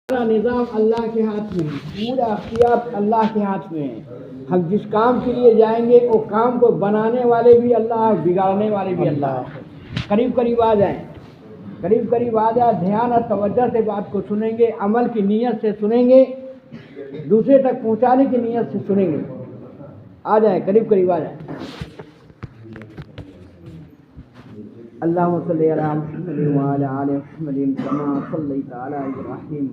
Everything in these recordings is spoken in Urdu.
پورا نظام اللہ کے ہاتھ میں ہے، پورا اختیار اللہ کے ہاتھ میں ہے۔ ہم جس کام کے لیے جائیں گے وہ کام کو بنانے والے بھی اللہ، بگاڑنے والے بھی اللہ ہے۔ قریب قریب آ جائیں، قریب قریب آ جائیں، دھیان اور توجہ سے بات کو سنیں گے، عمل کی نیت سے سنیں گے، دوسرے تک پہنچانے کی نیت سے سنیں گے۔ آ جائیں، قریب قریب آ جائیں۔ اللہم صلی علی محمد وعلی آل محمد کما صلیت علی ابراہیم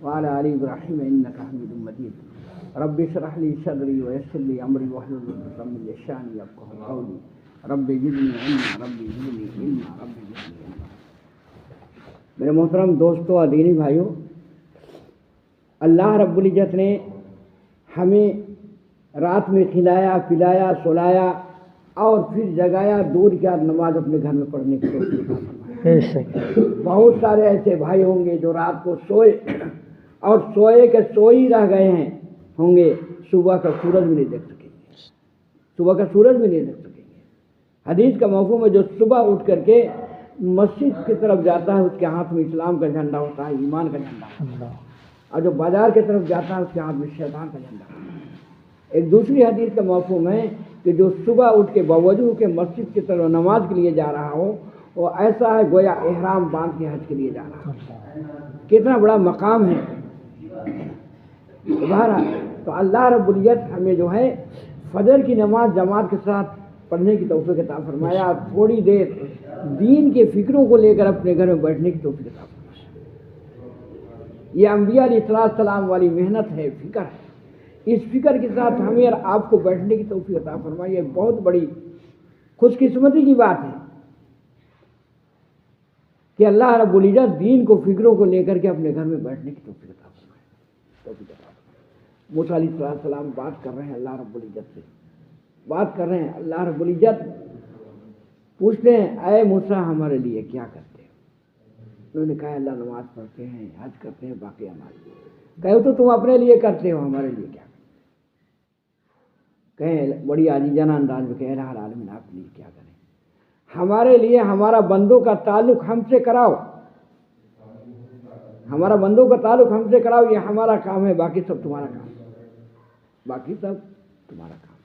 وعلی آل ابراہیم انک حمید مجید۔ رب اشرح لی صدری ویسر لی امری واحلل عقدۃ من لسانی یفقہوا قولی۔ رب زدنی علما، رب زدنی علما، رب زدنی علما۔ میرے محترم دوستوں اور دینی بھائیوں، اللہ رب العزت نے ہمیں رات میں کھلایا پلایا سلایا اور پھر جگایا، دور کیا نماز اپنے گھر میں پڑھنے کی توفیق عطا فرمائی۔ بہت سارے ایسے بھائی ہوں گے جو رات کو سوئے اور سوئے کے سوئی رہ گئے ہیں ہوں گے، صبح کا سورج بھی نہیں دیکھ سکیں گے، صبح کا سورج بھی نہیں دیکھ سکیں گے۔ حدیث کا مفہوم ہے جو صبح اٹھ کر کے مسجد کی طرف جاتا ہے اس کے ہاتھ میں اسلام کا جھنڈا ہوتا ہے، ایمان کا جھنڈا ہوتا ہے، اور جو بازار کی طرف جاتا ہے اس کے ہاتھ میں شیطان کا جھنڈا ہوتا ہے۔ ایک دوسری حدیث کا مفہوم ہے کہ جو صبح اٹھ کے باوجود کہ مسجد کی طرف نماز کے لیے جا رہا ہو، وہ ایسا ہے گویا احرام باندھ کے حج کے لیے جا رہا ہے۔ کتنا بڑا مقام ہے بہرحال۔ تو اللہ رب العزت ہمیں جو ہے فجر کی نماز جماعت کے ساتھ پڑھنے کی توفیق عطا فرمایا، تھوڑی دیر دین کے فکروں کو لے کر اپنے گھر میں بیٹھنے کی توفیق عطا فرمایا۔ یہ انبیاء علیہ السلام والی محنت ہے، فکر ہے۔ اس فکر کے ساتھ ہمیں اور آپ کو بیٹھنے کی توفیق عطا فرمائی، یہ بہت بڑی خوش قسمتی کی بات ہے کہ اللہ رب العزت دین کو فکروں کو لے کر کے اپنے گھر میں بیٹھنے کی توفیق عطا فرمائے۔ موسیٰ علیہ السلام بات کر رہے ہیں اللہ رب العزت سے، بات کر رہے ہیں، اللہ رب العزت پوچھتے ہیں اے موسیٰ ہمارے لیے کیا کرتے ہیں؟ انہوں نے کہا اللہ نماز پڑھتے ہیں، حج کرتے ہیں، باقی ہمارے لیے۔ کہے تو تم اپنے لیے کرتے ہو، ہمارے لیے کیا؟ کہیں بڑی عاجزانہ انداز میں کہ الہ العالمین آپ لیے کیا کریں؟ ہمارے لیے ہمارا بندوں کا تعلق ہم سے کراؤ، ہمارا بندوں کا تعلق ہم سے کراؤ، یہ ہمارا کام ہے، باقی سب تمہارا کام ہے، باقی سب تمہارا کام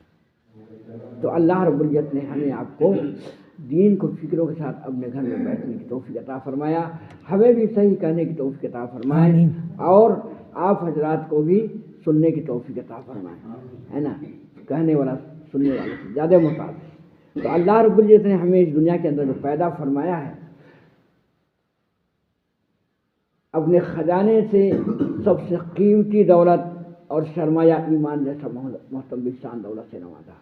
ہے۔ تو اللہ رب العزت نے ہمیں آپ کو دین کو فکروں کے ساتھ اپنے گھر میں بیٹھنے کی توفیق عطا فرمایا، ہمیں بھی صحیح کہنے کی توفیق عطا فرمائے اور آپ حضرات کو بھی سننے کی توفیق عطا فرمائے، ہے نا؟ کہنے والا سننے والے سے زیادہ محتاج ہے۔ تو اللہ رب العزت نے ہمیں اس دنیا کے اندر جو پیدا فرمایا ہے، اپنے خزانے سے سب سے قیمتی دولت اور سرمایہ ایمان جیسا محترم شان دولت سے نوازا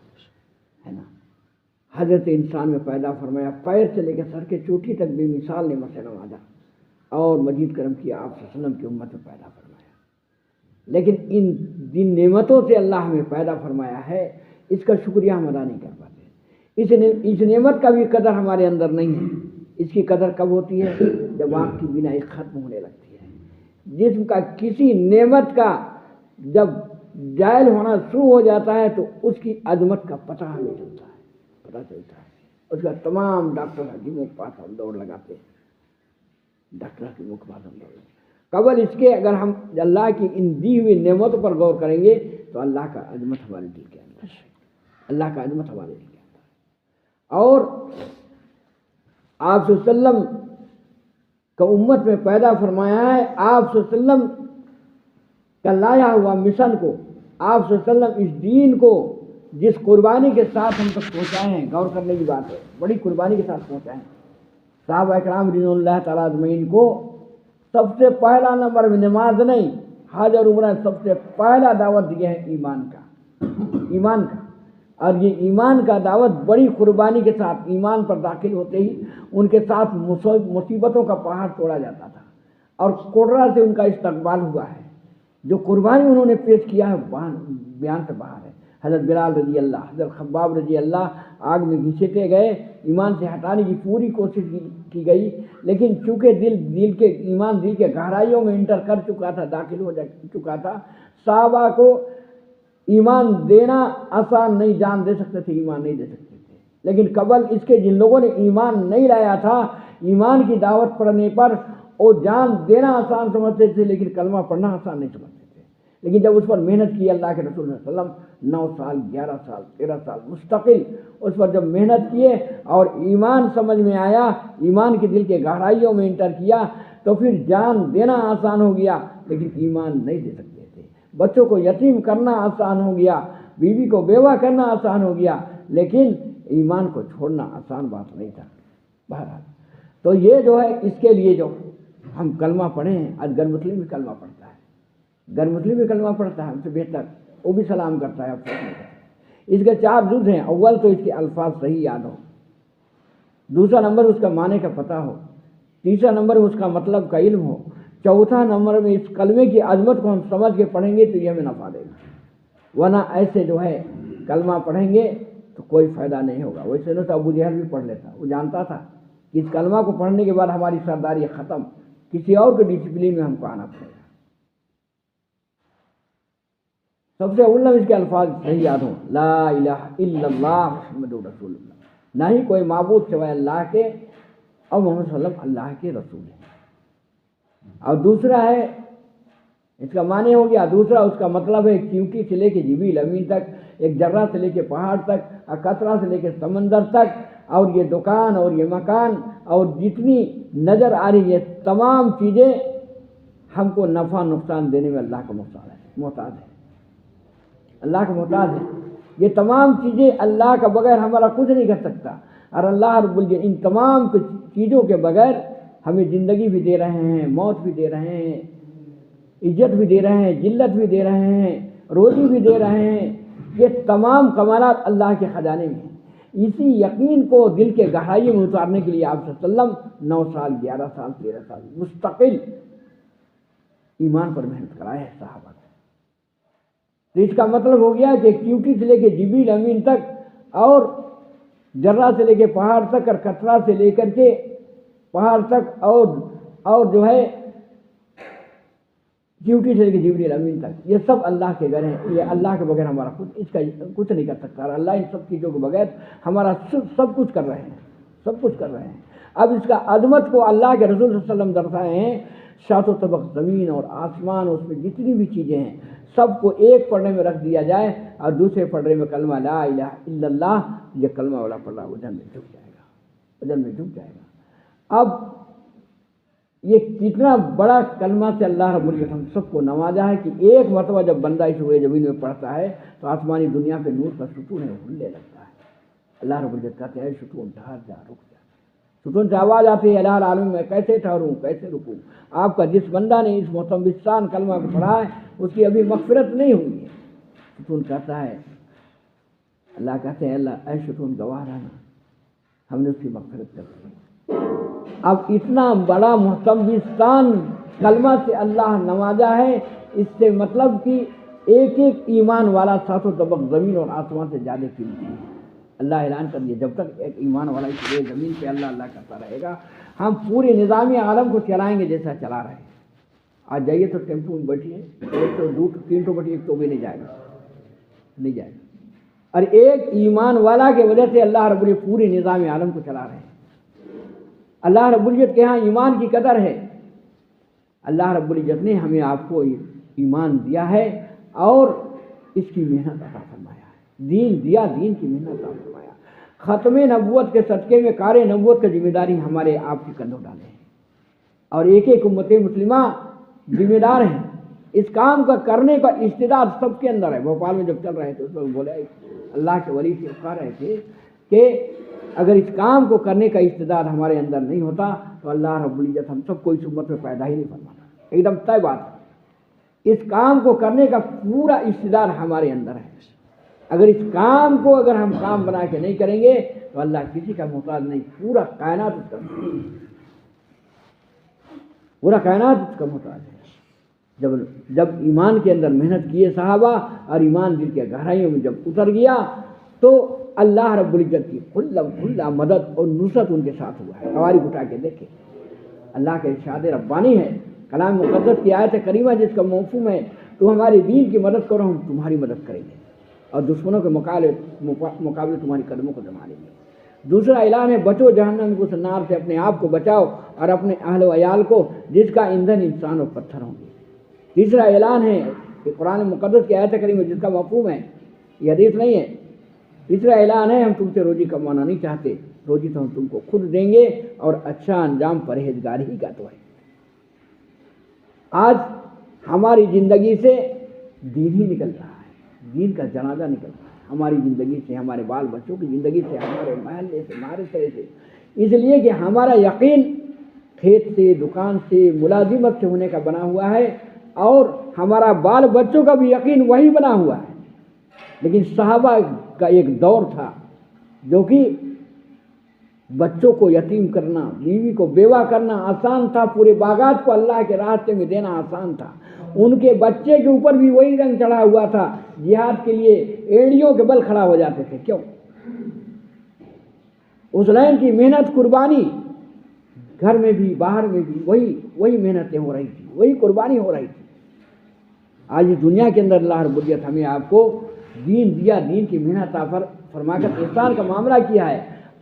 ہے نا۔ حضرت انسان میں پیدا فرمایا، پیر سے لے کے سر کے چوٹی تک بھی مثال نعمت سے نوازا اور مزید کرم کیا، آپ صلی اللہ علیہ وسلم کی امت میں پیدا فرمایا۔ لیکن ان جن نعمتوں سے اللہ ہمیں پیدا فرمایا ہے اس کا شکریہ ہم ادا نہیں کر پاتے، اس نعمت کا بھی قدر ہمارے اندر نہیں ہے۔ اس کی قدر کب ہوتی ہے؟ جب آنکھ کی بینائی ختم ہونے لگتی ہے، جسم کا کسی نعمت کا جب جائل ہونا شروع ہو جاتا ہے تو اس کی عظمت کا پتہ ہمیں چلتا ہے، پتہ چلتا ہے۔ اس کا تمام ڈاکٹر حکیموں کے پاس ہم دوڑ لگاتے ہیں، ڈاکٹر حکیموں کے پاس ہم دوڑ لگاتے ہیں۔ قبل اس کے اگر ہم اللہ کی ان دی ہوئی نعمتوں پر غور کریں گے تو اللہ کا عظمت ہمارے دل کے اندر ہے، اللہ کا عظمت ہمارے دل کے اندر ہے۔ اور آپ صلی اللہ علیہ وسلم کا امت میں پیدا فرمایا ہے، آپ صلی اللہ علیہ وسلم کا لایا ہوا مشن کو، آپ صلی اللہ علیہ وسلم اس دین کو جس قربانی کے ساتھ ہم تک پہنچائے ہیں، غور کرنے کی بات ہے، بڑی قربانی کے ساتھ پہنچائے ہیں۔ صحابہ اکرام رضوان اللہ تعالیٰ اجمعین کو سب سے پہلا نمبر میں نماز نہیں، حج اور عمرہ سب سے پہلا دعوت دیا ہے ایمان کا، ایمان کا۔ اور یہ ایمان کا دعوت بڑی قربانی کے ساتھ ایمان پر داخل ہوتے ہی ان کے ساتھ مصیبتوں کا پہاڑ توڑا جاتا تھا اور کوڑرا سے ان کا استقبال ہوا ہے۔ جو قربانی انہوں نے پیش کیا ہے بیان سے باہر ہے۔ حضرت بلال رضی اللہ، حضرت خباب رضی اللہ آگ میں گھسیٹے گئے، ایمان سے ہٹانے کی پوری کوشش کی گئی، لیکن چونکہ دل کے ایمان دل کے گہرائیوں میں انٹر کر چکا تھا، داخل ہو چکا تھا، صحابہ کو ایمان دینا آسان نہیں، جان دے سکتے تھے، ایمان نہیں دے سکتے تھے۔ لیکن قبل اس کے جن لوگوں نے ایمان نہیں لایا تھا، ایمان کی دعوت پڑھنے پر وہ جان دینا آسان سمجھتے تھے لیکن کلمہ پڑھنا آسان نہیں سمجھتے تھے. لیکن جب اس پر محنت کی اللہ کے رسول صلی اللہ علیہ وسلم 9 سال 11 سال 13 سال مستقل اس پر جب محنت کیے اور ایمان سمجھ میں آیا, ایمان کے دل کے گہرائیوں میں انٹر کیا, تو پھر جان دینا آسان ہو گیا لیکن ایمان نہیں دے سکتے تھے. بچوں کو یتیم کرنا آسان ہو گیا, بیوی کو بیوہ کرنا آسان ہو گیا, لیکن ایمان کو چھوڑنا آسان بات نہیں تھا. بہرحال تو یہ جو ہے اس کے لیے جو ہم کلمہ پڑھیں ہیں, آج غیر مسلم بھی کلمہ پڑھتا ہے, غیر مسلم بھی کلمہ پڑھتا ہے, ہم سے بہتر وہ بھی سلام کرتا ہے. اب اس کے 4 جز ہیں. اول تو اس کے الفاظ صحیح یاد ہو, دوسرا نمبر اس کا معنی کا پتہ ہو, تیسرا نمبر اس کا مطلب کا علم ہو, چوتھا نمبر میں اس کلمے کی عظمت کو ہم سمجھ کے پڑھیں گے تو یہ ہمیں نفع دے گا. ورنہ ایسے جو ہے کلمہ پڑھیں گے تو کوئی فائدہ نہیں ہوگا. ویسے تو ابو جہل بھی پڑھ لیتا, وہ جانتا تھا کہ اس کلمہ کو پڑھنے کے بعد ہماری سرداری ختم, کسی اور کے ڈسپلن میں ہم کو آنا پڑے گا. سب سے اول اس کے الفاظ صحیح یاد ہوں, لا الہ الا اللہ محمد رسول اللہ, نہ ہی کوئی معبود سوائے اللہ کے اور محمد صلی اللہ علیہ وسلم اللہ کے رسول ہیں. اور دوسرا ہے اس کا معنی ہو گیا, دوسرا اس کا مطلب ہے چیونٹی سے لے کے جبریل امین تک, ایک ذرہ سے لے کے پہاڑ تک, اور قطرہ سے لے کے سمندر تک, اور یہ دکان اور یہ مکان اور جتنی نظر آ رہی ہے تمام چیزیں ہم کو نفع نقصان دینے میں اللہ کا محتاج ہے, اللہ کا محتاج ہے. یہ تمام چیزیں اللہ کا بغیر ہمارا کچھ نہیں کر سکتا. اور اللہ رب العزت ان تمام چیزوں کے بغیر ہمیں زندگی بھی دے رہے ہیں, موت بھی دے رہے ہیں, عزت بھی دے رہے ہیں, ذلت بھی دے رہے ہیں, روزی بھی دے رہے ہیں. یہ تمام کمالات اللہ کے خزانے میں ہیں. اسی یقین کو دل کے گہرائی میں اتارنے کے لیے آپ صلی اللہ علیہ وسلم 9 سال 11 سال 13 سال مستقل ایمان پر محنت کرائے ہیں صحابہ کو. تو اس کا مطلب ہو گیا کہ چیونٹی سے لے کے جبریل امین تک, اور ذرہ سے لے کے پہاڑ تک, اور قطرہ سے لے کر کے پہاڑ تک, اور جو ہے چیونٹی سے لے کے جبریل امین تک, یہ سب اللہ کے گھر ہیں. یہ اللہ کے بغیر ہمارا اس کا کچھ نہیں کر سکتا, اور اللہ ان سب چیزوں کے بغیر ہمارا سب کچھ کر رہے ہیں, سب کچھ کر رہے ہیں. اب اس کا عظمت کو اللہ کے رسول صلی اللہ علیہ وسلم درسائے ہیں. 7 طبق زمین اور آسمان, اس میں جتنی بھی چیزیں ہیں سب کو ایک پڑھنے میں رکھ دیا جائے, اور دوسرے پڑھنے میں کلمہ لا الہ الا اللہ, یہ کلمہ والا پڑھ رہا وجن میں جھک جائے گا, وجن میں جھک جائے گا. اب یہ کتنا بڑا کلمہ سے اللہ رب العزت ہم سب کو نوازا ہے کہ ایک مرتبہ جب بندہ اس روئے زمین میں پڑھتا ہے تو آسمانی دنیا پہ نور کا ستون ہے ہلنے لگتا ہے. اللہ رب العزت کہتے ہیں ستون ٹھہر جا, رک جا. ستون سے آواز آتی ہے الہ العالمین میں کیسے ٹھہروں, کیسے رکوں. آپ کا جس بندہ نے اس محتم کلمہ کو پڑھا ہے اس کی ابھی مغفرت نہیں ہوئی ہے. ستون کہتا ہے, اللہ کہتے ہیں اللہ اے ستون گواہ رہنا, ہم نے اس کی مغفرت کر دی. اب اتنا بڑا محتم کلمہ سے اللہ نوازا ہے, اس سے مطلب کہ ایک ایک ایمان والا 7 طبق زمین اور آسمان سے زیادہ قیمتی ہے. اللہ اعلان کر دیا جب تک ایک ایمان والا اس زمین پہ اللہ کرتا رہے گا, ہم پورے نظام عالم کو چلائیں گے جیسا چلا رہے ہیں. آج جائیے تو ٹیمپو میں بیٹھیے, 1 تو 2 3 تو بیٹھیے, 1 تو بھی نہیں جائے گا, نہیں جائے گا. اور ایک ایمان والا کی وجہ سے اللہ رب العزت پورے نظام عالم کو چلا رہے ہیں. اللہ رب العزت کے ہاں ایمان کی قدر ہے. اللہ رب العزت نے ہمیں آپ کو ایمان دیا ہے اور اس کی محنت عطا فرمایا ہے. دین دیا, دین کی محنت عطا فرمایا. ختم نبوت کے صدقے میں کار نبوت کا ذمہ داری ہمارے آپ کے کندھوں ڈالے ہیں, اور ایک ایک امت مسلمہ ذمہ دار ہیں. اس کام کا کرنے کا استعداد سب کے اندر ہے. بھوپال میں جب چل رہے تھے اس وقت بولے اللہ کے ولی سے کہہ رہے تھے کہ اگر اس کام کو کرنے کا استعداد ہمارے اندر نہیں ہوتا تو اللہ رب العزت ہم سب کو اس امت میں پیدا ہی نہیں فرماتا. ایک دم طے بات ہے. اس کام کو کرنے کا پورا استعداد ہمارے اندر ہے. اگر اس کام کو ہم کام بنا کے نہیں کریں گے تو اللہ کسی کا محتاج نہیں, پورا کائنات اس کا پورا کائنات اس کا محتاج ہے. جب ایمان کے اندر محنت کیے صحابہ اور ایمان دل کے گہرائیوں میں جب اتر گیا تو اللہ رب العزت کی کھلا مدد اور نصرت ان کے ساتھ ہوا ہے. قواری اٹھا کے دیکھیں, اللہ کے ارشاد ربانی ہے, کلام مقدس کی آیت کریمہ جس کا مفہوم ہے تو ہماری دین کی مدد کرو ہم تمہاری مدد کریں گے, اور دشمنوں کے مقابلے تمہاری قدموں کو دما لیں گے. دوسرا اعلان ہے بچو جہنم کی اس نار سے، اپنے آپ کو بچاؤ اور اپنے اہل و عیال کو، جس کا ایندھن انسان اور پتھر ہوں گے۔ تیسرا اعلان ہے کہ قرآن مقدس کی آیت کریمہ جس کا مفہوم ہے، یہ حدیث نہیں ہے، تیسرا اعلان ہے ہم تم سے روزی کمانا نہیں چاہتے، روزی تو ہم تم کو خود دیں گے، اور اچھا انجام پرہیزگاری ہی کا تو ہے۔ آج ہماری زندگی سے دین ہی نکل رہا ہے، دین کا جنازہ نکل رہا ہے ہماری زندگی سے، ہمارے بال بچوں کی زندگی سے، ہمارے محلے سے، ہمارے شہر سے، اس لیے کہ ہمارا یقین کھیت سے، دکان سے، ملازمت سے ہونے کا بنا ہوا ہے، اور ہمارا بال بچوں کا بھی یقین وہی بنا ہوا ہے۔ لیکن صحابہ کا ایک دور تھا جو کہ بچوں کو یتیم کرنا، بیوی کو بیوہ کرنا آسان تھا، پورے باغات کو اللہ کے راستے میں دینا آسان تھا، ان کے بچے کے اوپر بھی وہی رنگ چڑھا ہوا تھا، جہاد کے لیے ایڑیوں کے بل کھڑا ہو جاتے تھے۔ کیوں؟ اس لائن کی محنت، قربانی، گھر میں بھی باہر میں بھی وہی محنتیں ہو رہی تھی، وہی قربانی ہو رہی تھی۔ آج اس دنیا کے اندر اللہ رب العزت ہمیں آپ کو دین دیا، دین کی محنت فرما کر احسان کا معاملہ کیا ہے۔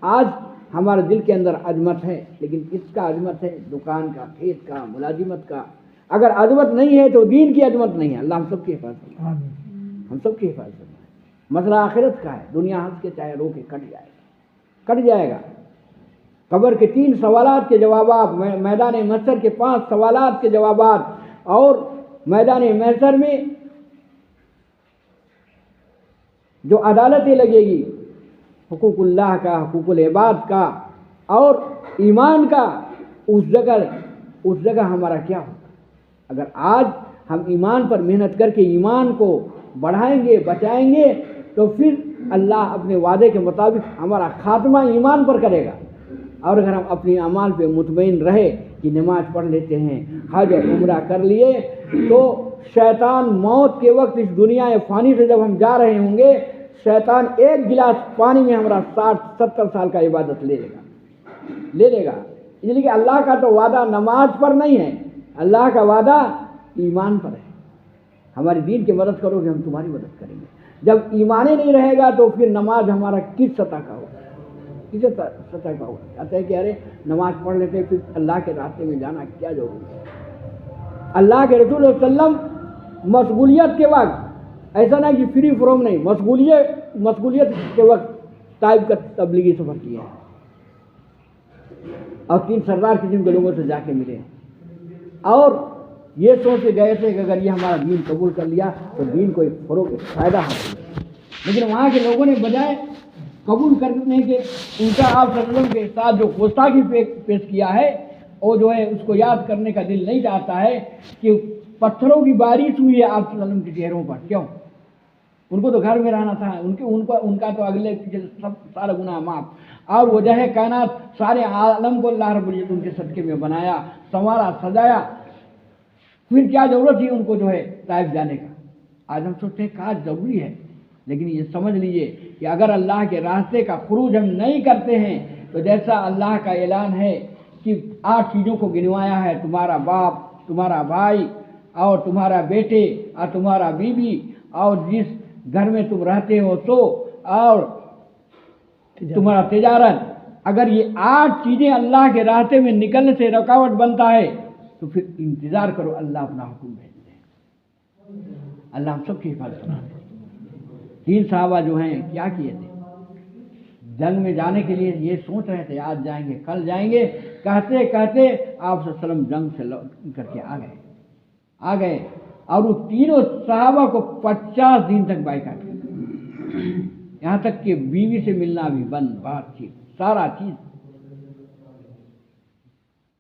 آج ہمارے دل کے اندر عظمت ہے، لیکن کس کا عظمت ہے؟ دکان کا، کھیت کا، ملازمت کا۔ اگر عظمت نہیں ہے تو دین کی عظمت نہیں ہے۔ اللہ ہم سب کی حفاظت فرمائے، ہم سب کی حفاظت فرمائے۔ مسئلہ آخرت کا ہے، دنیا ہنس کے چاہے رو کے کٹ جائے گا۔ قبر کے 3 سوالات کے جوابات، میدان محشر کے 5 سوالات کے جوابات، اور میدان محشر میں جو عدالتیں لگے گی، حقوق اللہ کا، حقوق العباد کا اور ایمان کا، اس جگہ ہمارا کیا ہوگا؟ اگر آج ہم ایمان پر محنت کر کے ایمان کو بڑھائیں گے، بچائیں گے، تو پھر اللہ اپنے وعدے کے مطابق ہمارا خاتمہ ایمان پر کرے گا۔ اور اگر ہم اپنی اعمال پہ مطمئن رہے کہ نماز پڑھ لیتے ہیں، حج اور عمرہ کر لیے، تو شیطان موت کے وقت اس دنیا فانی سے جب ہم جا رہے ہوں گے، شیطان ایک گلاس پانی میں ہمارا 60-70 سال کا عبادت لے لے گا۔ اس لیے کہ اللہ کا تو وعدہ نماز پر نہیں ہے، اللہ کا وعدہ ایمان پر ہے۔ ہماری دین کی مدد کرو گے، ہم تمہاری مدد کریں گے۔ جب ایمان ہی نہیں رہے گا تو پھر نماز ہمارا کس سطح کا ہوگا؟ کس سطح کا ہوگا؟ کہتے ہیں کہ ارے نماز پڑھ لیتے، پھر اللہ کے راستے میں جانا کیا ضروری ہے؟ اللہ کے رسول صلی اللہ علیہ وسلم مشغولیت کے وقت، ایسا نہ کہ فری فروم نہیں، مشغولیت کے وقت طائف کا تبلیغی سفر کیا ہے، اور 3 سردار قسم کے لوگوں سے جا کے ملے، اور یہ سوچ کے گئے تھے کہ اگر یہ ہمارا دین قبول کر لیا تو دین کو ایک فروغ، ایک فائدہ حاصل ہے۔ لیکن وہاں کے لوگوں نے بجائے قبول کرنے کے، ان کا آپ صلی اللہ علیہ وسلم کے ساتھ جو گستاخی پیش کیا ہے، وہ جو ہے اس کو یاد کرنے کا دل نہیں چاہتا ہے کہ پتھروں کی بارش ہوئی ہے آپ صلی اللہ علیہ وسلم کے چہروں پر۔ کیوں؟ ان کو تو گھر میں رہنا تھا، ان کا تو اگلے پیچھے سب سارا گناہ معاف، اور وجہ کائنات سارے عالم کو اللہ رب العزت ان کے صدقے میں بنایا، سنوارا، سجایا، پھر کیا ضرورت تھی ان کو جو ہے طائف جانے کا؟ آج ہم سوچتے ہیں کاش ضروری ہے، لیکن یہ سمجھ لیجئے کہ اگر اللہ کے راستے کا خروج ہم نہیں کرتے ہیں تو جیسا اللہ کا اعلان ہے کہ 8 چیزوں کو گنوایا ہے، تمہارا باپ، تمہارا بھائی، اور تمہارا بیٹے، اور تمہارا بیوی، اور جس گھر میں تم رہتے ہو سو، اور تمہارا تجارت، اگر یہ 8 چیزیں اللہ کے راستے میں نکلنے سے رکاوٹ بنتا ہے تو پھر انتظار کرو، اللہ اپنا حکم بھیج دے۔ اللہ ہم سب کی حفاظت کرے۔ 3 صحابہ جو ہیں کیا کیے تھے؟ جنگ میں جانے کے لیے یہ سوچ رہے تھے آج جائیں گے، کل جائیں گے، کہتے کہتے آپ صلی اللہ علیہ وسلم جنگ سے لوٹ کر کے آ گئے، اور وہ تینوں صحابہ کو 50 دن تک بائیکاٹ کیا، یہاں تک کہ بیوی سے ملنا بھی بند، بات چیت، سارا چیز۔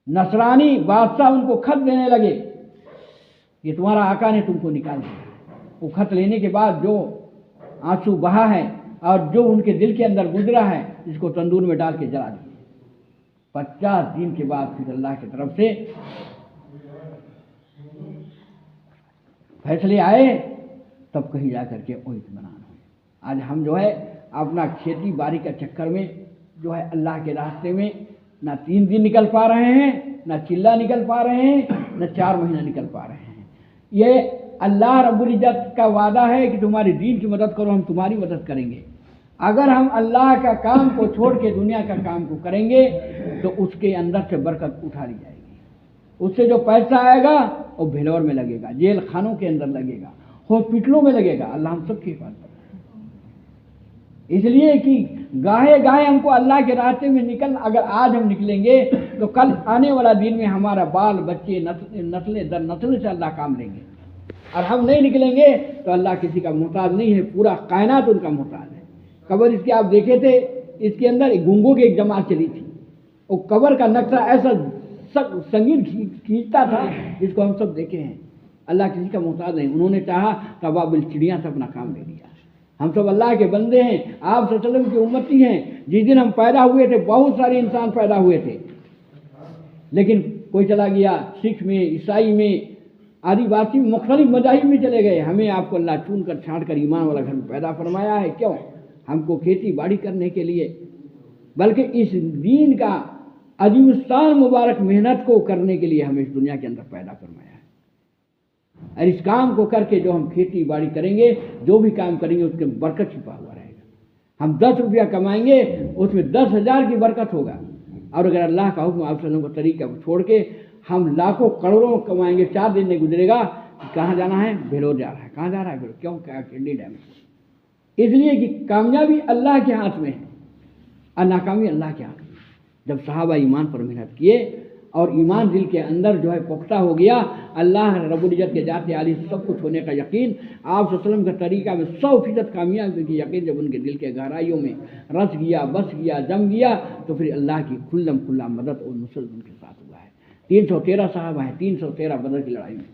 نصرانی بادشاہ ان کو خط دینے لگے کہ تمہارا آقا نے تم کو نکال دیا۔ وہ خط لینے کے بعد جو آنسو بہا ہے اور جو ان کے دل کے اندر گزرا ہے، اس کو تندور میں ڈال کے جلا دیے۔ 50 دن کے بعد پھر اللہ کی طرف سے فیصلے آئے، تب کہیں جا کر کے وہ اطمینان ہوئے۔ آج ہم جو ہے اپنا کھیتی باڑی کا چکر میں جو ہے اللہ کے راستے میں نہ 3 دن نکل پا رہے ہیں، نہ چلہ نکل پا رہے ہیں، نہ 4 مہینہ نکل پا رہے ہیں۔ یہ اللہ رب العزت کا وعدہ ہے کہ تمہاری دین کی مدد کرو، ہم تمہاری مدد کریں گے۔ اگر ہم اللہ کا کام کو چھوڑ کے دنیا کا کام کو کریں گے تو اس کے اندر سے برکت اٹھا لی جائے گی. اس سے جو پیسہ آئے گا وہ بھیلور میں لگے گا، جیل خانوں کے اندر لگے گا، ہاسپٹلوں میں لگے گا. اللہ ہم سب کی حفاظت کرے. اس لیے کہ گاہے گاہے ہم کو اللہ کے راستے میں اگر آج ہم نکلیں گے تو کل آنے والا دن میں ہمارا بال بچے نسلیں در نسل سے اللہ کام لیں گے. اور ہم نہیں نکلیں گے تو اللہ کسی کا محتاج نہیں ہے، پورا کائنات ان کا محتاج ہے. قبر اس کے آپ دیکھے تھے، اس کے اندر گنگوں کی ایک جماعت چلی تھی. وہ قبر کا نقشہ ایسا سنگین کھینچتا تھا جس کو ہم سب دیکھے ہیں. اللہ کسی کا محتاج نہیں. انہوں نے چاہا تو ابابل چڑیاں سے اپنا کام لے لیا. ہم سب اللہ کے بندے ہیں، آپ صلی اللہ علیہ وسلم کی امتی ہیں. جس دن ہم پیدا ہوئے تھے بہت سارے انسان پیدا ہوئے تھے، لیکن کوئی چلا گیا سکھ میں، عیسائی میں، آدیواسی میں، مختلف مذاہب میں چلے گئے. ہمیں آپ کو اللہ چن کر چھانٹ کر ایمان والا گھر میں پیدا فرمایا ہے. کیوں؟ ہم کو کھیتی باڑی کرنے کے لیے، بلکہ اس دین کا عظیم الشان مبارک محنت کو کرنے کے لیے ہمیں اس دنیا کے اندر پیدا فرمایا ہے. اور اس کام کو کر کے جو ہم کھیتی باڑی کریں گے، جو بھی کام کریں گے، اس کے برکت چھپا ہوا رہے گا. ہم 10 روپیہ کمائیں گے، اس میں 10,000 کی برکت ہوگا. اور اگر اللہ کا حکم آپ وسلم کا طریقہ چھوڑ کے ہم لاکھوں کروڑوں کمائیں گے، 4 دن نہیں گزرے گا. کہاں جانا ہے؟ بھیلور جا رہا ہے. کہاں جا رہا ہے بھیلور؟ کیوں؟ کیا کنڈی ڈیم. اس لیے کہ کامیابی اللہ کے ہاتھ میں ہے اور ناکامی اللہ کے ہاتھ میں. جب صحابہ ایمان پر محنت کیے اور ایمان دل کے اندر جو ہے پختہ ہو گیا، اللہ رب العزت کے ذات عالی سب کچھ ہونے کا یقین، آپ صلی اللہ علیہ وسلم کا طریقہ میں 100% کامیابی کی یقین جب ان کے دل کے گہرائیوں میں رس گیا، بس گیا، جم گیا، تو پھر اللہ کی کھلم کھلا مدد اور نصرت ان کے ساتھ ہوا ہے. 313 صحابہ ہیں 313 بدر کی لڑائی میں.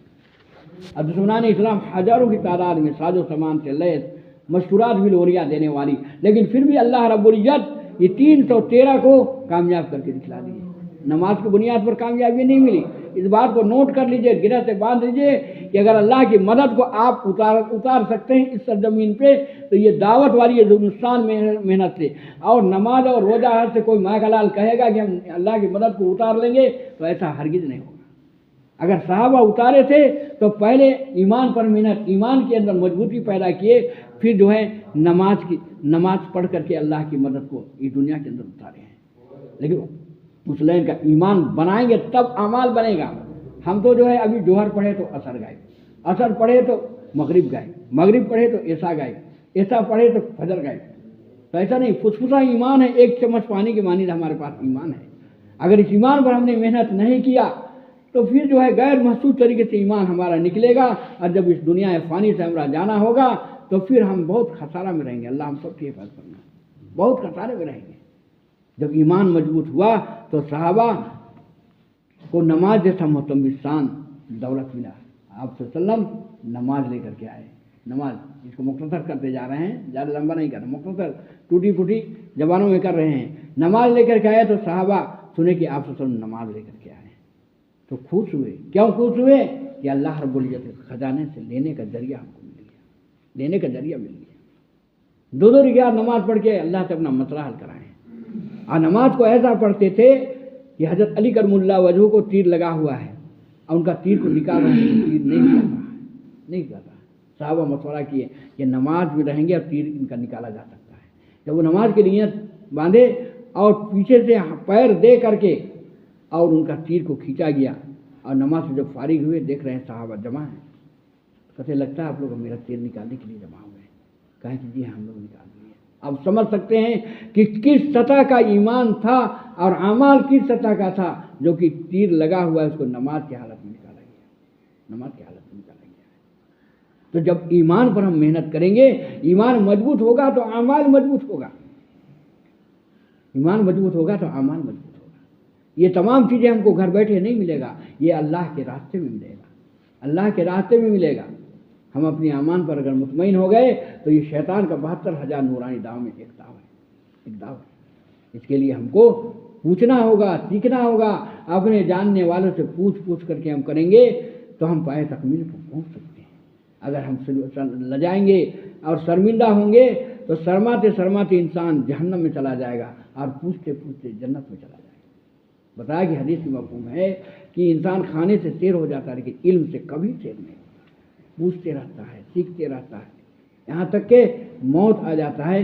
اب دشمنان اسلام ہزاروں کی تعداد میں ساز و سامان سے لیس، مشکورات بھی لوریاں دینے والی، لیکن پھر بھی اللہ رب العزت یہ 313 کو کامیاب کر کے دکھلا دیے. نماز کی بنیاد پر کامیابی نہیں ملی. اس بات کو نوٹ کر لیجئے، گرہ سے باندھ لیجئے کہ اگر اللہ کی مدد کو آپ اتار سکتے ہیں اس سرزمین پہ تو یہ دعوت والی ہندوستان محنت سے اور نماز اور روزہ سے کوئی ماں کا لال کہے گا کہ ہم اللہ کی مدد کو اتار لیں گے تو ایسا ہرگز نہیں ہوگا. اگر صحابہ اتارے تھے تو پہلے ایمان پر محنت، ایمان کے اندر مضبوطی پیدا کیے، پھر جو ہے نماز پڑھ کر کے اللہ کی مدد کو اس دنیا کے اندر اتارے ہیں. لیکن مسلمان کا ایمان بنائیں گے تب اعمال بنے گا. ہم تو جو ہے ابھی جوہر پڑھے تو اثر گائے، اثر پڑھے تو مغرب گائے، مغرب پڑھے تو عشاء گائے، عشاء پڑھے تو فجر گائے. تو ایسا نہیں، فسفسا ایمان ہے. 1 چمچ پانی کے مانند ہمارے پاس ایمان ہے. اگر اس ایمان پر ہم نے محنت نہیں کیا تو پھر جو ہے غیر محسوس طریقے سے ایمان ہمارا نکلے گا، اور جب اس دنیا فانی سے ہمارا جانا ہوگا تو پھر ہم بہت خسارہ میں رہیں گے. اللہ ہم سب کی حفاظت کرنا. بہت خسارے میں رہیں گے. جب ایمان مضبوط ہوا تو صحابہ کو نماز جیسا محتم شان دولت ملا. آپ صلی اللہ علیہ وسلم نماز لے کر کے آئے. نماز اس کو مختصر کرتے جا رہے ہیں، زیادہ لمبا نہیں کر رہے، مختصر ٹوٹی پھوٹی زبانوں میں کر رہے ہیں. نماز لے کر کے آئے تو صحابہ سنے کہ آپ صلی اللہ علیہ وسلم نماز لے کر کے آئے تو خوش ہوئے. کیوں خوش ہوئے؟ کہ اللہ رب العزت خزانے سے لینے کا ذریعہ ہم کو مل گیا، لینے کا ذریعہ مل گیا. 2 رکعت نماز پڑھ کے اللہ سے اپنا مسئلہ حل کرائیں. اور نماز کو ایسا پڑھتے تھے کہ حضرت علی کرم اللہ وجہ کو تیر لگا ہوا ہے اور ان کا تیر کو نکال رہے ہیں، تیر نہیں کر رہا. صحابہ مشورہ کیے کہ نماز میں رہیں گے اور تیر ان کا نکالا جا سکتا ہے. جب وہ نماز کی نیت باندھے اور پیچھے سے پیر دے کر کے اور ان کا تیر کو کھینچا گیا، اور نماز سے جب فارغ ہوئے دیکھ رہے ہیں صحابہ جمع ہیں. کہتے لگتا ہے آپ لوگ میرا تیر نکالنے کے لیے جمع ہوئے ہیں. کہیں کہ جی ہم لوگ نکال دیے. اب سمجھ سکتے ہیں کہ کس سطح کا ایمان تھا اور اعمال کس سطح کا تھا جو کہ تیر لگا ہوا ہے اس کو نماز کی حالت میں نکالا گیا. نماز کی حالت میں نکالا گیا. تو جب ایمان پر ہم محنت کریں گے، ایمان مضبوط ہوگا تو اعمال مضبوط ہوگا. ایمان مضبوط ہوگا تو اعمال مضبوط ہوگا. یہ تمام چیزیں ہم کو گھر بیٹھے نہیں ملے گا، یہ اللہ کے راستے میں ملے گا. اللہ کے راستے میں ملے گا. ہم اپنے ایمان پر اگر مطمئن ہو گئے تو یہ شیطان کا 72,000 نورانی داؤ میں ایک داؤ ہے، ایک داؤ ہے. اس کے لیے ہم کو پوچھنا ہوگا، سیکھنا ہوگا. اپنے جاننے والوں سے پوچھ کر کے ہم کریں گے تو ہم پائے تکمیل کو پہنچ سکتے ہیں. اگر ہم لجائیں گے اور شرمندہ ہوں گے تو شرماتے انسان جہنم میں چلا جائے گا اور پوچھتے جنت میں چلا جائے گا. بتایا کہ حدیث میں مفہوم ہے کہ انسان کھانے سے سیر ہو جاتا ہے لیکن علم سے کبھی سیر نہیں ہوتا. پوچھتے رہتا ہے، سیکھتے رہتا ہے، یہاں تک کہ موت آ جاتا ہے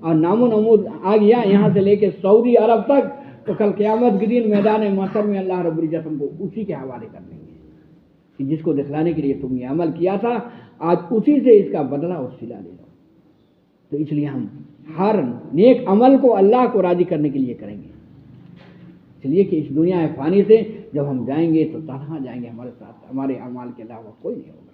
اور نام و نمود آ گیا یہاں سے لے کے سعودی عرب تک، تو کل قیامت کے دن میدان محشر میں اللہ رب العزت ہم کو اسی کے حوالے کر دیں گے کہ جس کو دکھلانے کے لیے تم یہ عمل کیا تھا، آج اسی سے اس کا بدلہ اور صلہ لے لو۔ تو اس لیے ہم ہر نیک عمل کو اللہ کو راضی کرنے کے لیے کریں گے، اس لیے کہ اس دنیا فانی سے جب ہم جائیں گے تو تنہا جائیں گے، ہمارے ساتھ ہمارے اعمال کے علاوہ کوئی نہیں ہوگا۔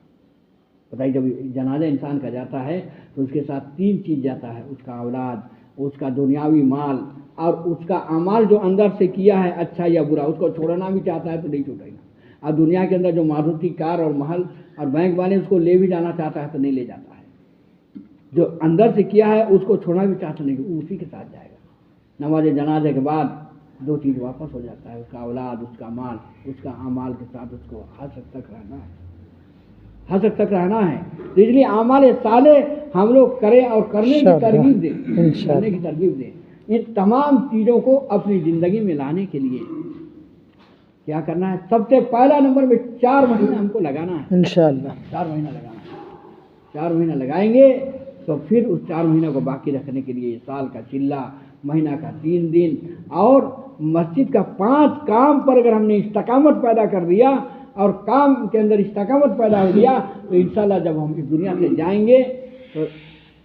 بتائیے جب جنازہ انسان کا جاتا ہے تو اس کے ساتھ 3 چیز جاتا ہے، اس کا اولاد، اس کا دنیاوی مال، اور اس کا اعمال جو اندر سے کیا ہے اچھا یا برا، اس کو چھوڑنا بھی چاہتا ہے تو نہیں چھوڑے گا۔ اور دنیا کے اندر جو ماروتی کار اور محل اور بینک والے اس کو لے بھی جانا چاہتا ہے تو نہیں لے جاتا ہے، جو اندر سے کیا ہے اس کو چھوڑنا بھی چاہتا نہیں، وہ اسی کے ساتھ جائے گا۔ نماز جنازے کے بعد 2 چیز واپس ہو جاتا ہے، اس کا اولاد، اس کا مال، اس کا اعمال کے ساتھ اس کو حشر تک رہنا ہے، حشر تک رہنا ہے۔ تو اس لیے اعمال صالح ہم لوگ کریں اور کرنے کی ترغیب دیں، کرنے کی ترغیب دیں۔ ان تمام چیزوں کو اپنی زندگی میں لانے کے لیے کیا کرنا ہے؟ سب سے پہلا نمبر میں 4 مہینہ ہم کو لگانا ہے، انشاءاللہ 4 مہینہ لگانا ہے۔ 4 مہینہ لگائیں گے تو پھر اس 4 مہینوں کو باقی رکھنے کے لیے سال کا چلہ، مہینہ کا 3 دن، اور مسجد کا 5 کام پر اگر ہم نے استقامت پیدا کر دیا اور کام کے اندر استقامت پیدا ہو گیا تو انشاءاللہ جب ہم اس دنیا سے جائیں گے تو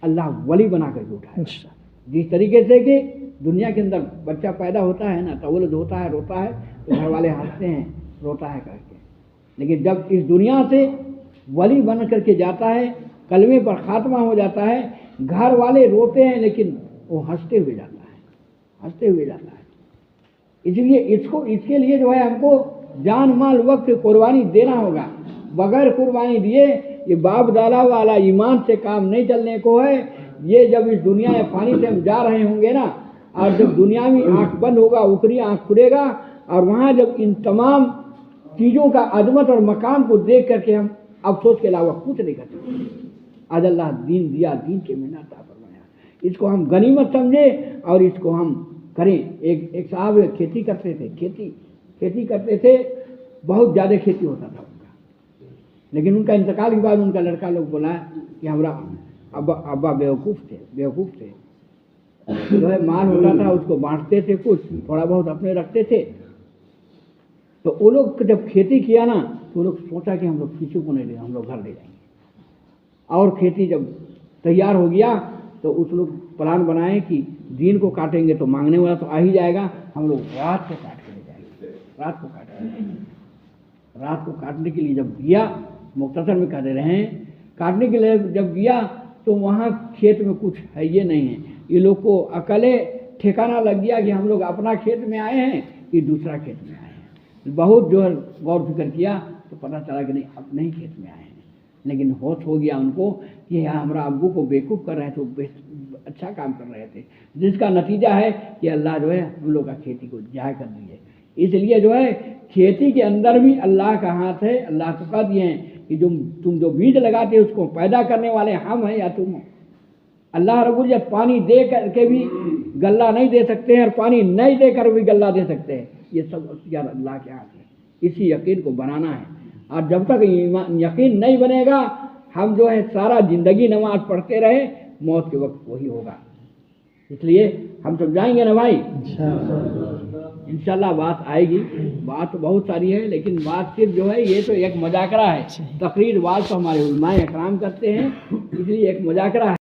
اللہ ولی بنا کر کے اٹھائے۔ جس طریقے سے کہ دنیا کے اندر بچہ پیدا ہوتا ہے نا، تولد ہوتا ہے، روتا ہے تو گھر والے ہنستے ہیں، روتا ہے کر کے، لیکن جب اس دنیا سے ولی بن کر کے جاتا ہے، کلمے پر خاتمہ ہو جاتا ہے، گھر والے روتے ہیں لیکن وہ ہنستے ہوئے جاتا ہے، ہنستے ہوئے جاتا ہے۔ اس لیے اس کے لیے جو ہے ہم کو جان مال وقت قربانی دینا ہوگا۔ بغیر قربانی دیے یہ باپ دادا والا ایمان سے کام نہیں چلنے کو ہے۔ یہ جب اس دنیا فانی سے ہم جا رہے ہوں گے نا، اور جب دنیا میں آنکھ بند ہوگا، اوپری آنکھ کھلے گا، اور وہاں جب ان تمام چیزوں کا عظمت اور مقام کو دیکھ کر کے ہم افسوس کے علاوہ کچھ نہیں کر سکتے۔ آج اللہ دین دیا، دین کے مینہ عطا فرمایا، اس کو ہم غنیمت سمجھے اور اس کو ہم کریں۔ ایک صاحب کھیتی کرتے تھے، کھیتی کرتے تھے، بہت زیادہ کھیتی ہوتا تھا ان کا، لیکن ان کا انتقال کے بعد ان کا لڑکا لوگ بولا کہ ہمارا ابا بیوقوف تھے، جو ہے مال ہوتا تھا اس کو بانٹتے تھے، کچھ تھوڑا بہت اپنے رکھتے تھے۔ تو وہ لوگ جب کھیتی کیا نا تو وہ لوگ سوچا کہ ہم لوگ کسی کو نہیں لے، ہم لوگ گھر لے جائیں گے، اور کھیتی جب تیار ہو گیا تو اس لوگ پلان بنائے کہ دین کو کاٹیں گے تو مانگنے والا تو آ ہی جائے گا، ہم لوگ رات کو کاٹ کے لے جائیں گے، رات کو کاٹنے کے لیے جب گیا، مختصر میں کہہ دے رہے ہیں، کاٹنے کے لیے جب گیا تو وہاں کھیت میں کچھ ہے یہ نہیں ہے، یہ لوگ کو اکلے ٹھکانہ لگ گیا کہ ہم لوگ اپنا کھیت میں آئے ہیں کہ دوسرا کھیت میں آئے ہیں۔ بہت جو ہے غور فکر کیا تو پتہ چلا کہ نہیں، اپنے ہی کھیت میں آئے ہیں، لیکن ہوش ہو گیا ان کو کہ ہمارا ابو کو بیوقوف کر رہے تھے، اچھا کام کر رہے تھے، جس کا نتیجہ ہے کہ اللہ جو ہے ہم لوگ کا کھیتی کو ضائع کر دیے۔ اس لیے جو ہے کھیتی کے اندر بھی اللہ کا ہاتھ ہے۔ اللہ تو کہہ دیے ہیں کہ تم جو بیج لگاتے اس کو پیدا کرنے والے ہم ہیں یا تم ہو۔ اللہ رب العزت پانی دے کر کے بھی غلہ نہیں دے سکتے ہیں، اور پانی نہیں دے کر بھی غلہ دے سکتے ہیں، یہ سب اختیار اللہ کے ہاتھ ہے۔ اسی یقین کو بنانا ہے، اور جب تک یقین نہیں بنے گا ہم جو ہے سارا زندگی نماز پڑھتے رہے، موت کے وقت وہی ہوگا۔ اس لیے ہم سمجھائیں گے نا بھائی، انشاءاللہ بات آئے گی، بات تو بہت ساری ہے، لیکن بات صرف جو ہے یہ تو ایک مذاکرہ ہے۔ تقریر بات تو ہمارے علماء اکرام کرتے ہیں، اس لیے ایک مذاکرہ ہے۔